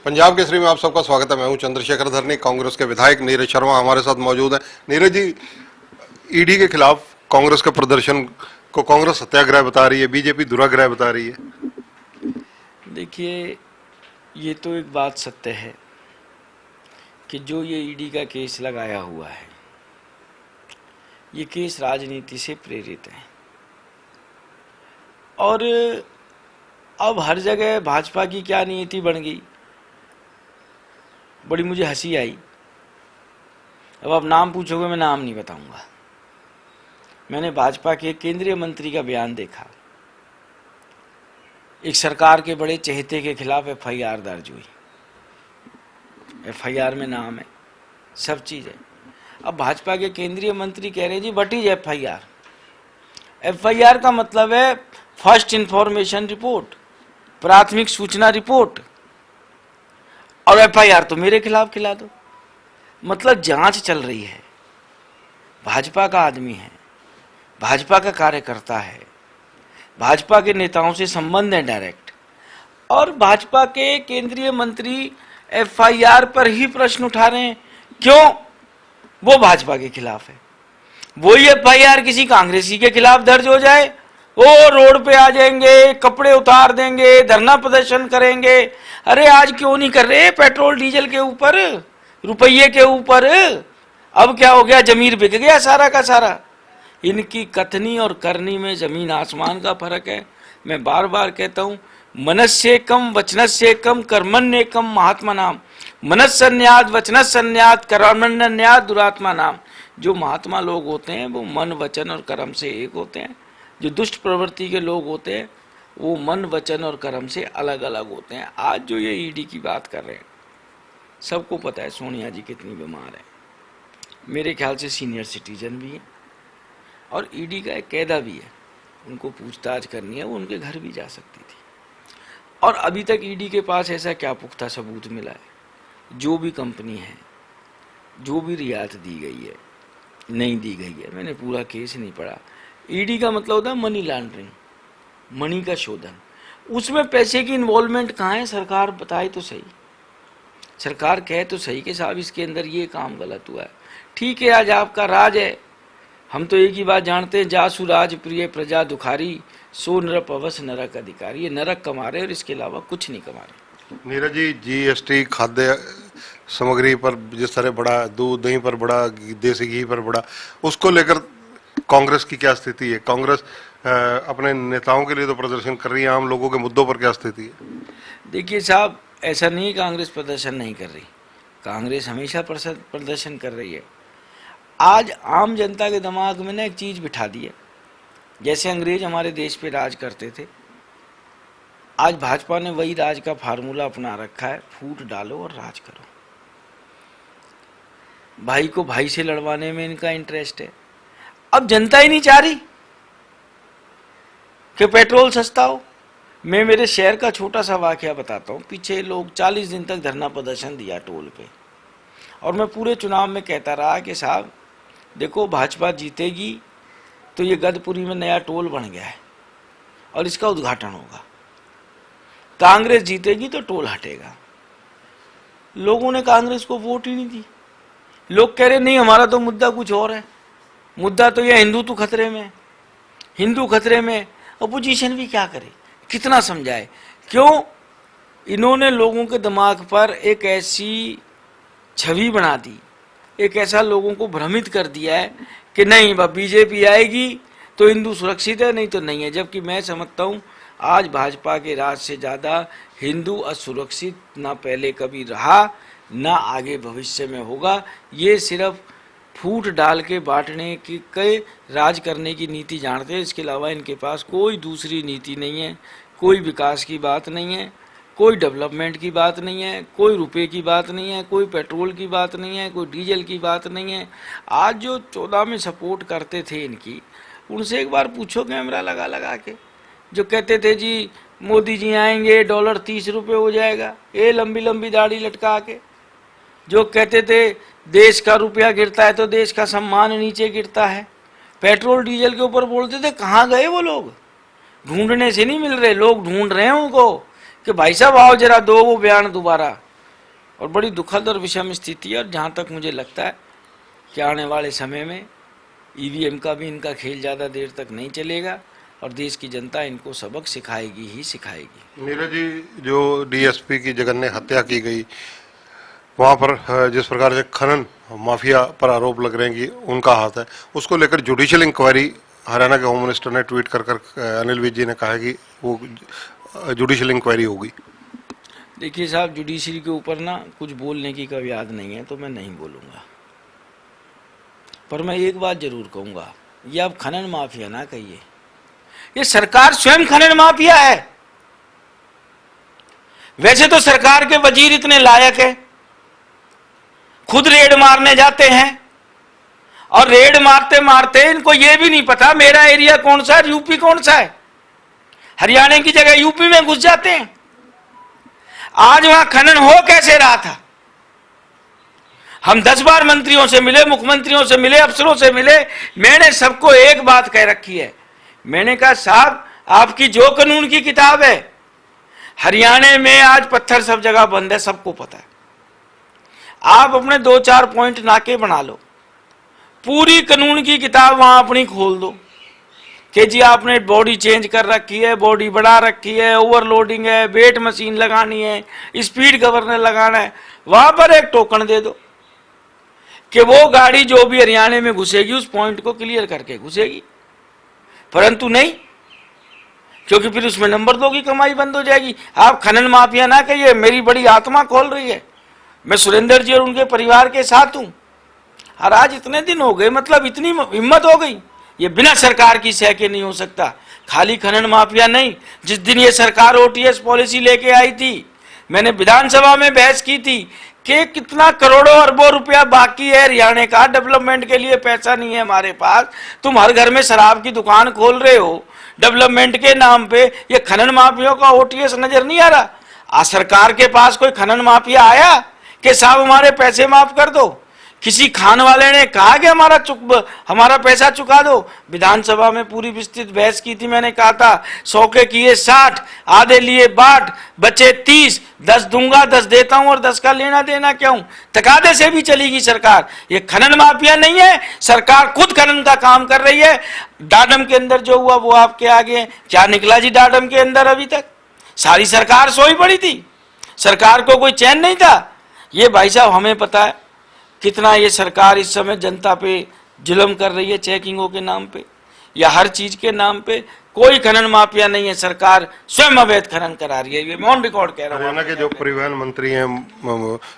पंजाब केसरी में आप सबका स्वागत है। मैं हूं चंद्रशेखर धरनी। कांग्रेस के विधायक नीरज शर्मा हमारे साथ मौजूद है। नीरज जी, ईडी के खिलाफ कांग्रेस के प्रदर्शन को कांग्रेस सत्याग्रह बता रही है, बीजेपी दुराग्रह बता रही है। देखिए, ये तो एक बात सत्य है कि जो ये ईडी का केस लगाया हुआ है, ये केस राजनीति से प्रेरित है। और अब हर जगह भाजपा की क्या नीति बन गई, बड़ी मुझे हंसी आई। अब आप नाम पूछोगे, मैं नाम नहीं बताऊंगा। मैंने भाजपा के केंद्रीय मंत्री का बयान देखा, एक सरकार के बड़े चहेते के खिलाफ एफआईआर दर्ज हुई। एफआईआर में नाम है, सब चीज है। अब भाजपा के केंद्रीय मंत्री कह रहे जी व्हाट इज एफआईआर। एफआईआर का मतलब है फर्स्ट इंफॉर्मेशन रिपोर्ट, प्राथमिक सूचना रिपोर्ट। और एफआईआर तो मेरे खिलाफ खिला दो। मतलब जांच चल रही है। भाजपा का आदमी है, भाजपा का कार्यकर्ता है, भाजपा के नेताओं से संबंध है डायरेक्ट। और भाजपा के केंद्रीय मंत्री एफआईआर पर ही प्रश्न उठा रहे हैं। क्यों? वो भाजपा के खिलाफ है। वही एफआईआर किसी कांग्रेसी के खिलाफ दर्ज हो जाए, वो रोड पे आ जाएंगे, कपड़े उतार देंगे, धरना प्रदर्शन करेंगे। अरे आज क्यों नहीं कर रहे पेट्रोल डीजल के ऊपर, रुपये के ऊपर? अब क्या हो गया, जमीर बिक गया सारा का सारा। इनकी कथनी और करनी में जमीन आसमान का फर्क है। मैं बार बार कहता हूं, मनस्य कम वचनस्य कम कर्मण्य कम महात्मा नाम। मनस्सन्याद वचनस्सन्याद कर्मण्यन्याद दुरात्मा नाम। जो महात्मा लोग होते हैं वो मन वचन और कर्म से एक होते हैं। जो दुष्ट प्रवृत्ति के लोग होते हैं वो मन वचन और कर्म से अलग अलग होते हैं। आज जो ये ईडी की बात कर रहे हैं, सबको पता है सोनिया जी कितनी बीमार है। मेरे ख्याल से सीनियर सिटीजन भी है और ईडी का एक कायदा भी है, उनको पूछताछ करनी है, वो उनके घर भी जा सकती थी। और अभी तक ईडी के पास ऐसा क्या पुख्ता सबूत मिला है? जो भी कंपनी है, जो भी रियायत दी गई है, नहीं दी गई है, मैंने पूरा केस नहीं पढ़ा। ईडी का मतलब होता है मनी लॉन्ड्रिंग, मनी का शोधन। उसमें पैसे की इन्वॉल्वमेंट कहाँ है? सरकार बताए तो सही, सरकार कहे तो सही कि साहब इसके अंदर ये काम गलत हुआ है। ठीक है, आज आपका राज है। हम तो एक ही बात जानते हैं, जासु राज प्रिय प्रजा दुखारी, सो नरक अवस नरक अधिकारी। ये नरक कमा रहे और इसके अलावा कुछ नहीं कमा रहे। नीरज जी, जीएसटी खाद्य सामग्री पर जिस तरह बढ़ा, दूध दही पर बढ़ा, देसी घी पर बढ़ा, उसको लेकर कांग्रेस की क्या स्थिति है? कांग्रेस अपने नेताओं के लिए तो प्रदर्शन कर रही है, आम लोगों के मुद्दों पर क्या स्थिति है? देखिए साहब, ऐसा नहीं कांग्रेस प्रदर्शन नहीं कर रही, कांग्रेस हमेशा प्रदर्शन कर रही है। आज आम जनता के दिमाग में ना एक चीज बिठा दी है, जैसे अंग्रेज हमारे देश पे राज करते थे, आज भाजपा ने वही राज का फार्मूला अपना रखा है, फूट डालो और राज करो। भाई को भाई से लड़वाने में इनका इंटरेस्ट है। अब जनता ही नहीं चाह रही कि पेट्रोल सस्ता हो। मैं मेरे शहर का छोटा सा वाकया बताता हूँ। पीछे लोग 40 दिन तक धरना प्रदर्शन दिया टोल पे, और मैं पूरे चुनाव में कहता रहा कि साहब देखो, भाजपा जीतेगी तो ये गदपुरी में नया टोल बन गया है और इसका उद्घाटन होगा, कांग्रेस जीतेगी तो टोल हटेगा। लोगों ने कांग्रेस को वोट ही नहीं दी। लोग कह रहे नहीं, हमारा तो मुद्दा कुछ और है, मुद्दा तो यह हिंदुत्व खतरे में, हिंदू खतरे में। अपोजिशन भी क्या करे, कितना समझाए? क्यों? इन्होंने लोगों के दिमाग पर एक ऐसी छवि बना दी, एक ऐसा लोगों को भ्रमित कर दिया है कि नहीं बीजेपी आएगी तो हिंदू सुरक्षित है, नहीं तो नहीं है। जबकि मैं समझता हूँ आज भाजपा के राज से ज़्यादा हिंदू असुरक्षित ना पहले कभी रहा, ना आगे भविष्य में होगा। ये सिर्फ फूट डाल के बांटने की कई राज करने की नीति जानते हैं, इसके अलावा इनके पास कोई दूसरी नीति नहीं है। कोई विकास की बात नहीं है, कोई डेवलपमेंट की बात नहीं है, कोई रुपए की बात नहीं है, कोई पेट्रोल की बात नहीं है, कोई डीजल की बात नहीं है। आज जो 14 में सपोर्ट करते थे इनकी, उनसे एक बार पूछो कैमरा लगा लगा के, जो कहते थे जी मोदी जी आएंगे डॉलर 30 रुपये हो जाएगा, ये लंबी लंबी दाढ़ी लटका के, जो कहते थे देश का रुपया गिरता है तो देश का सम्मान नीचे गिरता है, पेट्रोल डीजल के ऊपर बोलते थे, कहाँ गए वो लोग? ढूंढने से नहीं मिल रहे, लोग ढूंढ रहे हैं उनको कि भाई साहब आओ जरा दो वो बयान दोबारा। और बड़ी दुखद और विषम स्थिति है। और जहाँ तक मुझे लगता है कि आने वाले समय में ईवीएम का भी इनका खेल ज़्यादा देर तक नहीं चलेगा और देश की जनता इनको सबक सिखाएगी ही सिखाएगी। नीरज जी, जो डीएसपी की जघन्य हत्या की गई, वहाँ पर जिस प्रकार से खनन माफिया पर आरोप लग रहे हैं कि उनका हाथ है, उसको लेकर जुडिशियल इंक्वायरी हरियाणा के होम मिनिस्टर ने ट्वीट कर अनिल विज जी ने कहा है कि वो जुडिशियल इंक्वायरी होगी। देखिए साहब, जुडिशरी के ऊपर ना कुछ बोलने की कभी याद नहीं है, तो मैं नहीं बोलूँगा। पर मैं एक बात जरूर कहूँगा, ये अब खनन माफिया ना कहिए, ये सरकार स्वयं खनन माफिया है। वैसे तो सरकार के वजीर इतने लायक है, खुद रेड मारने जाते हैं और रेड मारते मारते इनको ये भी नहीं पता मेरा एरिया कौन सा है, यूपी कौन सा है। हरियाणा की जगह यूपी में घुस जाते हैं। आज वहां खनन हो कैसे रहा था? हम 10 बार मंत्रियों से मिले, मुख्यमंत्रियों से मिले, अफसरों से मिले। मैंने सबको एक बात कह रखी है, मैंने कहा साहब आपकी जो कानून की किताब है, हरियाणा में आज पत्थर सब जगह बंद है, सबको पता है। आप अपने 2-4 पॉइंट नाके बना लो, पूरी कानून की किताब वहां अपनी खोल दो कि जी आपने बॉडी चेंज कर रखी है, बॉडी बढ़ा रखी है, ओवरलोडिंग है, वेट मशीन लगानी है, स्पीड गवर्नर लगाना है। वहां पर एक टोकन दे दो कि वो गाड़ी जो भी हरियाणा में घुसेगी उस पॉइंट को क्लियर करके घुसेगी। परंतु नहीं, क्योंकि फिर उसमें नंबर 2 की कमाई बंद हो जाएगी। आप खनन माफिया ना कहिए, मेरी बड़ी आत्मा खोल रही है। मैं सुरेंद्र जी और उनके परिवार के साथ हूं। और आज इतने दिन हो गए, मतलब इतनी हिम्मत हो गई, ये बिना सरकार की सह के नहीं हो सकता। खाली खनन माफिया नहीं, जिस दिन ये सरकार ओटीएस पॉलिसी लेके आई थी, मैंने विधानसभा में बहस की थी कि कितना करोड़ों अरबों रुपया बाकी है हरियाणा का, डेवलपमेंट के लिए पैसा नहीं है हमारे पास। तुम हर घर में शराब की दुकान खोल रहे हो डेवलपमेंट के नाम पे, ये खनन माफियों का ओटीएस नजर नहीं आ रहा? आज सरकार के पास कोई खनन माफिया आया कि साहब हमारे पैसे माफ कर दो? किसी खान वाले ने कहा कि हमारा पैसा चुका दो? विधानसभा में पूरी विस्तृत बहस की थी। मैंने कहा था 100 के किए 60, आधे लिए बाट, बचे 30, 10 दूंगा, 10 देता हूं और 10 का लेना देना क्या हूं? तकादे से भी चलेगी सरकार। ये खनन माफिया नहीं है, सरकार खुद खनन का काम कर रही है। डाडम के अंदर जो हुआ वो आपके आगे, क्या निकला जी डाडम के अंदर? अभी तक सारी सरकार सोई पड़ी थी, सरकार को कोई चैन नहीं था। ये भाई साहब हमें पता है कितना ये सरकार इस समय जनता पे जुल्म कर रही है, चेकिंगों के नाम पे या हर चीज के नाम पे। कोई खनन माफिया नहीं है, सरकार स्वयं अवैध खनन करा रही है। ये मैं ऑन रिकॉर्ड कह रहा हूँ। हरियाणा के जो परिवहन मंत्री हैं,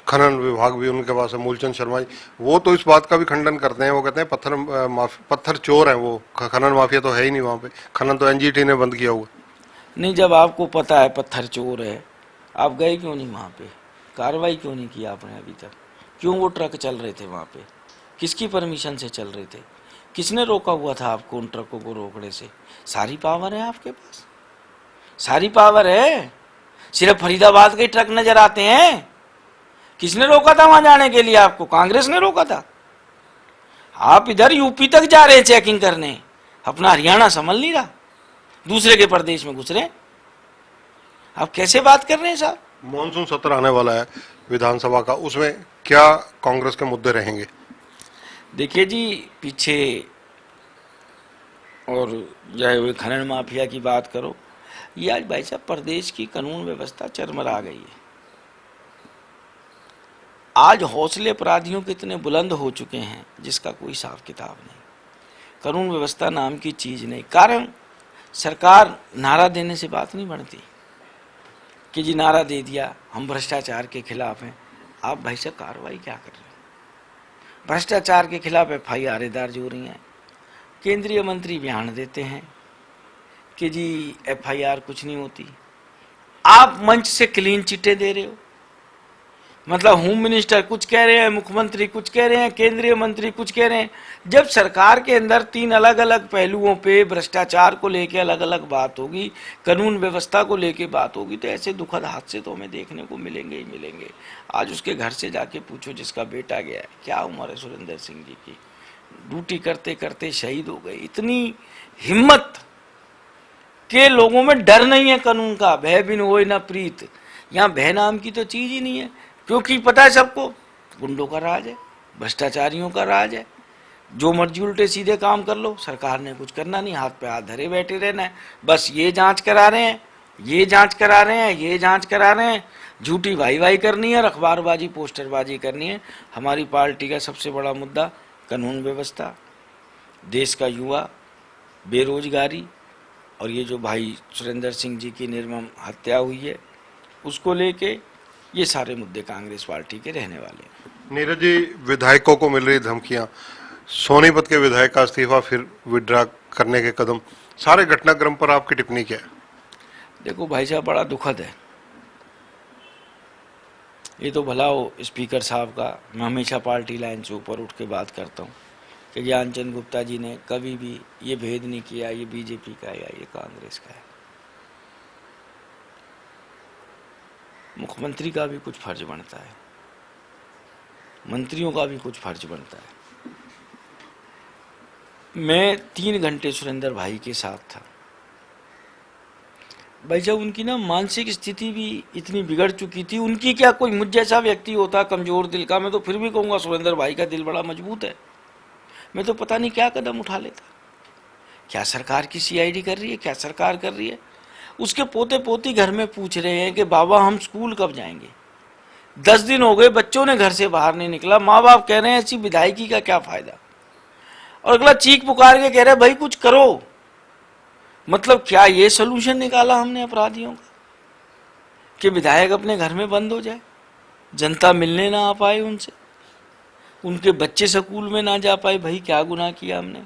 खनन विभाग भी उनके पास है, मूलचंद शर्मा जी, वो तो इस बात का भी खंडन करते हैं। वो कहते हैं पत्थर चोर हैं वो, खनन माफिया तो है ही नहीं वहाँ पे, खनन तो एनजीटी ने बंद किया हुआ। नहीं, जब आपको पता है पत्थर चोर है, आप गए क्यों नहीं वहाँ पे? कार्रवाई क्यों नहीं किया आपने अभी तक? क्यों वो ट्रक चल रहे थे वहाँ पे? किसकी परमिशन से चल रहे थे? किसने रोका हुआ था आपको उन ट्रकों को रोकने से? सारी पावर है आपके पास, सारी पावर है। सिर्फ फरीदाबाद के ट्रक नजर आते हैं। किसने रोका था वहां जाने के लिए आपको? कांग्रेस ने रोका था। आप इधर यूपी तक जा रहे हैं चेकिंग करने, अपना हरियाणा संभल नहीं रहा, दूसरे के प्रदेश में घुस रहे। आप कैसे बात कर रहे हैं साहब? मॉनसून सत्र आने वाला है विधानसभा का, उसमें क्या कांग्रेस के मुद्दे रहेंगे? देखिए जी, पीछे और चाहे वो खनन माफिया की बात करो, ये आज भाई साहब प्रदेश की कानून व्यवस्था चरमरा गई है। आज हौसले अपराधियों के इतने बुलंद हो चुके हैं जिसका कोई हिसाब किताब नहीं। कानून व्यवस्था नाम की चीज नहीं। कारण सरकार नारा देने से बात नहीं बनती कि जी नारा दे दिया हम भ्रष्टाचार के खिलाफ हैं। आप भाई साहब कार्रवाई क्या कर रहे हैं? भ्रष्टाचार के खिलाफ FIR दर्ज हो रही हैं, केंद्रीय मंत्री बयान देते हैं कि जी FIR कुछ नहीं होती। आप मंच से क्लीन चिट्टे दे रहे हो, मतलब होम मिनिस्टर कुछ कह रहे हैं, मुख्यमंत्री कुछ कह रहे हैं, केंद्रीय मंत्री कुछ कह रहे हैं। जब सरकार के अंदर 3 अलग अलग पहलुओं पे भ्रष्टाचार को लेके अलग अलग बात होगी, कानून व्यवस्था को लेके बात होगी, तो ऐसे दुखद हादसे तो हमें देखने को मिलेंगे ही मिलेंगे। आज उसके घर से जाके पूछो जिसका बेटा गया है, क्या उम्र है सुरेंद्र सिंह जी की, ड्यूटी करते करते शहीद हो गए। इतनी हिम्मत के लोगों में डर नहीं है कानून का, भय बिन होए ना प्रीत। यहाँ भय नाम की तो चीज ही नहीं है। क्योंकि पता है सबको गुंडों का राज है, भ्रष्टाचारियों का राज है, जो मर्जी उल्टे सीधे काम कर लो, सरकार ने कुछ करना नहीं, हाथ पे हाथ धरे बैठे रहना है, बस ये जांच करा रहे हैं, ये जांच करा रहे हैं, ये जांच करा रहे हैं, झूठी वाई वाई करनी है और अखबारबाजी पोस्टरबाजी करनी है। हमारी पार्टी का सबसे बड़ा मुद्दा कानून व्यवस्था, देश का युवा, बेरोजगारी और ये जो भाई सुरेंद्र सिंह जी की निर्मम हत्या हुई है उसको लेके, ये सारे मुद्दे कांग्रेस पार्टी के रहने वाले हैं। नीरज जी, विधायकों को मिल रही धमकियां, सोनीपत के विधायक का इस्तीफा फिर विड्रा करने के कदम, सारे घटनाक्रम पर आपकी टिप्पणी क्या है? देखो भाई साहब, बड़ा दुखद है। ये तो भला हो स्पीकर साहब का, मैं हमेशा पार्टी लाइन से ऊपर उठ के बात करता हूँ कि ज्ञानचंद गुप्ता जी ने कभी भी ये भेद नहीं किया ये बीजेपी का है या ये कांग्रेस का है। मुख्यमंत्री का भी कुछ फर्ज बनता है, मंत्रियों का भी कुछ फर्ज बनता है। मैं 3 घंटे सुरेंद्र भाई के साथ था। भाई साहब, उनकी ना मानसिक स्थिति भी इतनी बिगड़ चुकी थी। उनकी क्या, कोई मुझ जैसा व्यक्ति होता कमजोर दिल का, मैं तो फिर भी कहूँगा सुरेंद्र भाई का दिल बड़ा मजबूत है, मैं तो पता नहीं क्या कदम उठा लेता। क्या सरकार की सीआईडी कर रही है, क्या सरकार कर रही है। उसके पोते पोती घर में पूछ रहे हैं कि बाबा हम स्कूल कब जाएंगे। 10 दिन हो गए बच्चों ने घर से बाहर नहीं निकला, माँ बाप कह रहे हैं ऐसी विधायकी का क्या फायदा। और अगला चीख पुकार के कह रहे भाई कुछ करो। मतलब क्या ये सोल्यूशन निकाला हमने अपराधियों का कि विधायक अपने घर में बंद हो जाए, जनता मिलने ना आ पाए उनसे, उनके बच्चे स्कूल में ना जा पाए। भाई क्या गुनाह किया हमने।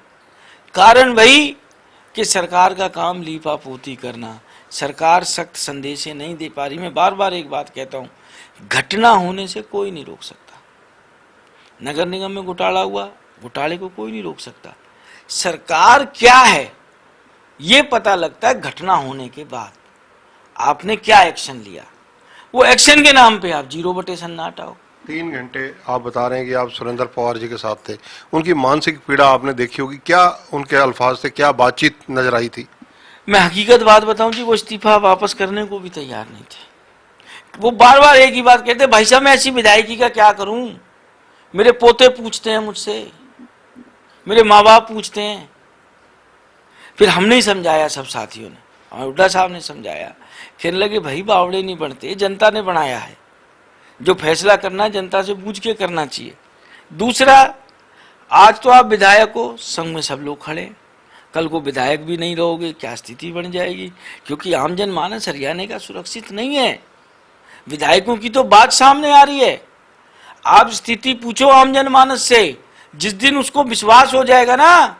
कारण वही कि सरकार का काम लीपा पोती करना, सरकार सख्त संदेशें नहीं दे पा रही। मैं बार बार एक बात कहता हूं, घटना होने से कोई नहीं रोक सकता। नगर निगम में घोटाला हुआ, घोटाले को कोई नहीं रोक सकता। सरकार क्या है ये पता लगता है घटना होने के बाद आपने क्या एक्शन लिया। वो एक्शन के नाम पे आप 0/1 सन्नाटा हो। 3 घंटे आप बता रहे हैं कि आप सुरेंद्र पवार जी के साथ थे, उनकी मानसिक पीड़ा आपने देखी होगी, क्या उनके अल्फाज से क्या बातचीत नजर आई थी? मैं हकीकत बात बताऊं जी, वो इस्तीफा वापस करने को भी तैयार नहीं थे। वो बार बार एक ही बात कहते, भाई साहब मैं ऐसी विधायकी का क्या करूं, मेरे पोते पूछते हैं मुझसे, मेरे माँ बाप पूछते हैं। फिर हमने ही समझाया, सब साथियों ने, हमारे हुड्डा साहब ने समझाया। कहने लगे भाई बावड़े नहीं बनते, जनता ने बनाया है, जो फैसला करना है जनता से पूछ के करना चाहिए। दूसरा, आज तो आप विधायक हो, संघ में सब लोग खड़े, कल को विधायक भी नहीं रहोगे, क्या स्थिति बन जाएगी। क्योंकि आम जनमानस हरियाणा का सुरक्षित नहीं है। विधायकों की तो बात सामने आ रही है। आप स्थिति पूछो आम जनमानस से, जिस दिन उसको विश्वास हो जाएगा ना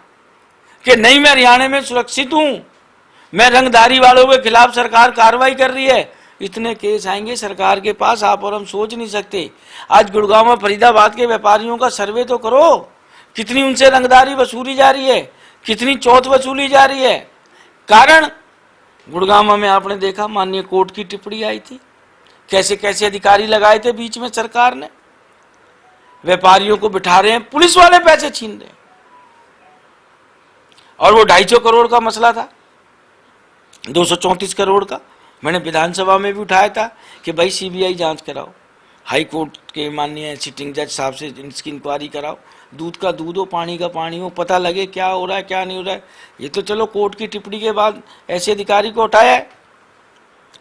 कि नहीं मैं हरियाणा में सुरक्षित हूं, मैं रंगदारी वालों के खिलाफ सरकार कार्रवाई कर रही है, इतने केस आएंगे सरकार के पास आप और हम सोच नहीं सकते। आज गुड़गांव में फरीदाबाद के व्यापारियों का सर्वे तो करो, कितनी उनसे रंगदारी वसूली जा रही है, कितनी चौथ वसूली जा रही है। कारण गुड़गांव में आपने देखा, माननीय कोर्ट की टिप्पणी आई थी, कैसे कैसे अधिकारी लगाए थे बीच में सरकार ने, व्यापारियों को बिठा रहे हैं, पुलिस वाले पैसे छीन रहे हैं। और वो 250 करोड़ का मसला था, 234 करोड़ का, मैंने विधानसभा में भी उठाया था कि भाई सीबीआई जांच कराओ, हाई कोर्ट के माननीय सिटिंग जज साहब से इसकी इंक्वायरी कराओ, दूध का दूध हो, पानी का पानी हो, पता लगे क्या हो रहा है क्या नहीं हो रहा है। ये तो चलो कोर्ट की टिप्पणी के बाद ऐसे अधिकारी को उठाया है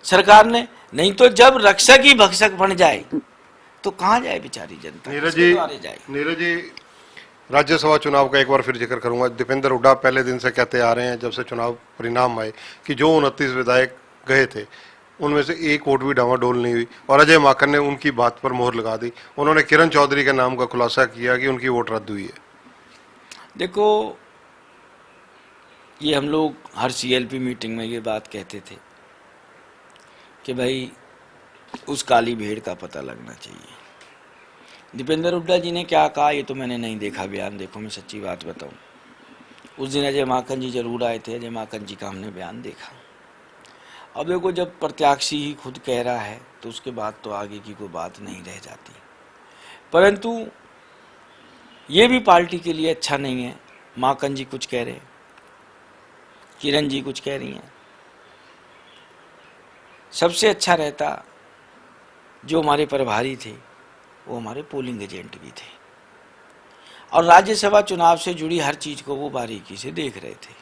सरकार ने, नहीं तो जब रक्षक ही भक्षक बन जाए तो कहाँ जाए बेचारी जनता। नीरज जी, राज्यसभा चुनाव का एक बार फिर जिक्र करूंगा। दीपेंद्र हुड्डा पहले दिन से कहते आ रहे हैं, जब से चुनाव परिणाम आए, कि जो 29 विधायक गए थे उनमें से एक वोट भी डामाडोल नहीं हुई, और अजय माकन ने उनकी बात पर मोहर लगा दी। उन्होंने किरण चौधरी के नाम का खुलासा किया कि उनकी वोट रद्द हुई है। देखो, ये हम लोग हर सीएलपी मीटिंग में ये बात कहते थे कि भाई उस काली भेड़ का पता लगना चाहिए। दीपेंद्र हुड्डा जी ने क्या कहा ये तो मैंने नहीं देखा बयान। देखो मैं सच्ची बात बताऊं, उस दिन अजय माकन जी जरूर आए थे, अजय माकन जी का हमने बयान देखा। अब देखो, जब प्रत्याशी ही खुद कह रहा है तो उसके बाद तो आगे की कोई बात नहीं रह जाती। परंतु ये भी पार्टी के लिए अच्छा नहीं है। माकन जी कुछ कह रहे हैं, किरण जी कुछ कह रही हैं। सबसे अच्छा रहता जो हमारे प्रभारी थे वो हमारे पोलिंग एजेंट भी थे और राज्यसभा चुनाव से जुड़ी हर चीज को वो बारीकी से देख रहे थे।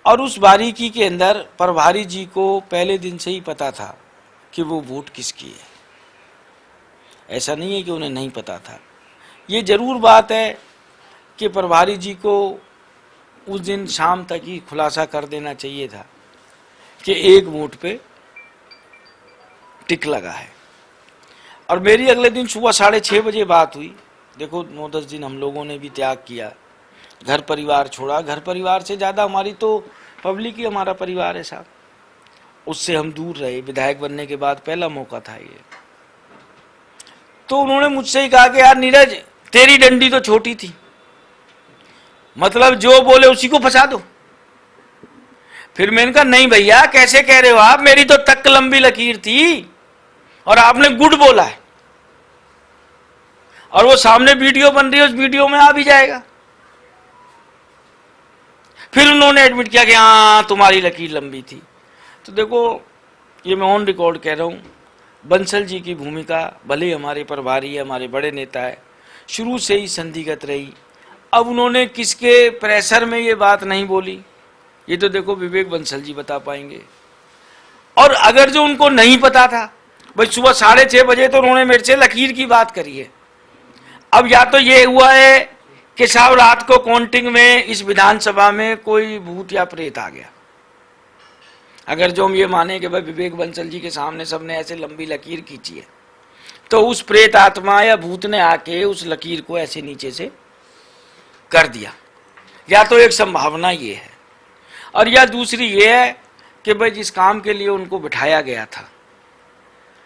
और उस बारीकी के अंदर प्रभारी जी को पहले दिन से ही पता था कि वो वोट किसकी है। ऐसा नहीं है कि उन्हें नहीं पता था। ये जरूर बात है कि प्रभारी जी को उस दिन शाम तक ही खुलासा कर देना चाहिए था कि एक वोट पे टिक लगा है। और मेरी अगले दिन सुबह 6:30 बजे बात हुई। देखो 9-10 दिन हम लोगों ने भी त्याग किया, घर परिवार छोड़ा। घर परिवार से ज़्यादा हमारी तो पब्लिक ही हमारा परिवार है साहब, उससे हम दूर रहे। विधायक बनने के बाद पहला मौका था ये। तो उन्होंने मुझसे ही कहा कि यार नीरज, तेरी डंडी तो छोटी थी, मतलब जो बोले उसी को फंसा दो। फिर मैंने कहा नहीं भैया, कैसे कह रहे हो आप, मेरी तो तक लंबी लकीर थी और आपने गुड बोला है और वो सामने वीडियो बन रही है, उस वीडियो में आ भी जाएगा। फिर उन्होंने एडमिट किया कि हाँ तुम्हारी लकीर लंबी थी। तो देखो, ये मैं ऑन रिकॉर्ड कह रहा हूं, बंसल जी की भूमिका भले हमारे प्रभारी है, हमारे बड़े नेता है, शुरू से ही संदिग्ध रही। अब उन्होंने किसके प्रेशर में ये बात नहीं बोली, ये तो देखो विवेक बंसल जी बता पाएंगे। और अगर जो उनको नहीं पता था, भाई सुबह 6:30 बजे तो उन्होंने मेरे से लकीर की बात करी है। अब या तो ये हुआ है कि साहब रात को काउंटिंग में इस विधानसभा में कोई भूत या प्रेत आ गया। अगर जो हम ये माने कि भाई विवेक बंसल जी के सामने सबने ऐसे लंबी लकीर खींची है, तो उस प्रेत आत्मा या भूत ने आके उस लकीर को ऐसे नीचे से कर दिया। या तो एक संभावना ये है, और या दूसरी ये है कि भाई जिस काम के लिए उनको बिठाया गया था,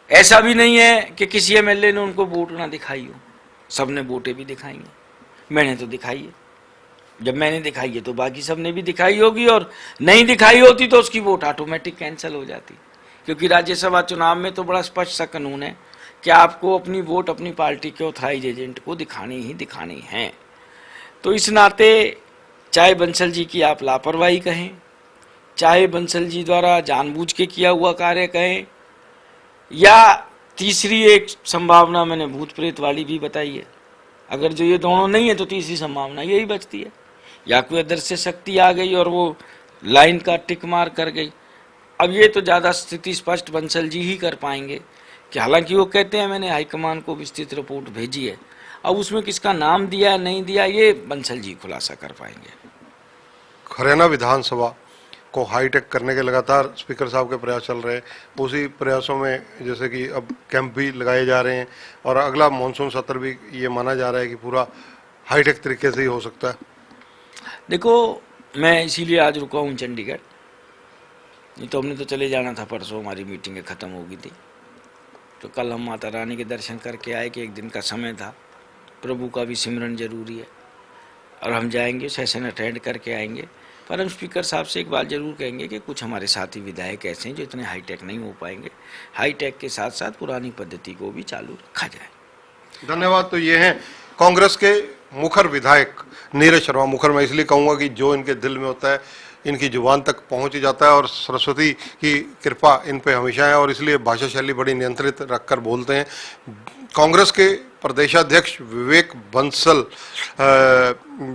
ऐसा भी नहीं है कि किसी एमएलए ने उनको वोट ना दिखाई हो, सबने वोटें भी दिखाई हैं। मैंने तो दिखाई है, जब मैंने दिखाई है तो बाकी सबने भी दिखाई होगी, और नहीं दिखाई होती तो उसकी वोट ऑटोमेटिक कैंसिल हो जाती। क्योंकि राज्यसभा चुनाव में तो बड़ा स्पष्ट सा कानून है कि आपको अपनी वोट अपनी पार्टी के ऑथराइज एजेंट को दिखानी ही दिखानी है। तो इस नाते चाहे बंसल जी की आप लापरवाही कहें, चाहे बंसल जी द्वारा जानबूझ के किया हुआ कार्य कहें, या तीसरी एक संभावना मैंने भूत प्रेत वाली भी बताई है। अगर जो ये दोनों नहीं है तो तीसरी संभावना यही बचती है, या कोई अदृश्य शक्ति आ गई और वो लाइन का टिक मार कर गई। अब ये तो ज़्यादा स्थिति स्पष्ट बंसल जी ही कर पाएंगे कि हालांकि वो कहते हैं मैंने हाईकमान को विस्तृत रिपोर्ट भेजी है, अब उसमें किसका नाम दिया नहीं दिया ये बंसल जी खुलासा कर पाएंगे। हरियाणा विधानसभा को हाईटेक करने के लगातार स्पीकर साहब के प्रयास चल रहे हैं। उसी प्रयासों में जैसे कि अब कैंप भी लगाए जा रहे हैं और अगला मानसून सत्र भी ये माना जा रहा है कि पूरा हाईटेक तरीके से ही हो सकता है। देखो, मैं इसीलिए आज रुका हूँ चंडीगढ़, नहीं तो हमने तो चले जाना था, परसों हमारी मीटिंग खत्म हो गई थी। तो कल हम माता रानी के दर्शन करके आए कि एक दिन का समय था, प्रभु का भी सिमरन जरूरी है, और हम जाएंगे, सेशन अटेंड करके आएंगे। पर हम स्पीकर साहब से एक बात जरूर कहेंगे कि कुछ हमारे साथी विधायक ऐसे हैं जो इतने हाईटेक नहीं हो पाएंगे, हाईटेक के साथ साथ पुरानी पद्धति को भी चालू रखा जाए। धन्यवाद। तो ये हैं कांग्रेस के मुखर विधायक नीरज शर्मा। मुखर मैं इसलिए कहूँगा कि जो इनके दिल में होता है इनकी जुबान तक पहुँच जाता है, और सरस्वती की कृपा इन पे हमेशा है, और इसलिए भाषा शैली बड़ी नियंत्रित रखकर बोलते हैं। कांग्रेस के प्रदेशाध्यक्ष विवेक बंसल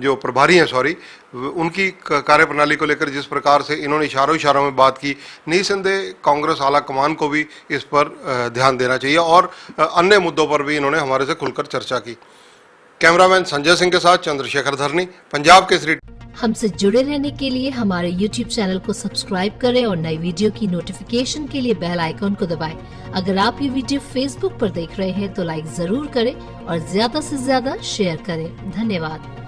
जो प्रभारी हैं, उनकी कार्यप्रणाली को लेकर जिस प्रकार से इन्होंने इशारों में बात की, निसंदेह कांग्रेस आला कमान को भी इस पर ध्यान देना चाहिए, और अन्य मुद्दों पर भी इन्होंने हमारे से खुलकर चर्चा की। कैमरामैन संजय सिंह के साथ चंद्रशेखर धरनी, पंजाब केसरी। हमसे जुड़े रहने के लिए हमारे YouTube चैनल को सब्सक्राइब करें और नई वीडियो की नोटिफिकेशन के लिए बेल आइकॉन को दबाएं। अगर आप ये वीडियो Facebook पर देख रहे हैं तो लाइक जरूर करें और ज्यादा से ज्यादा शेयर करें। धन्यवाद।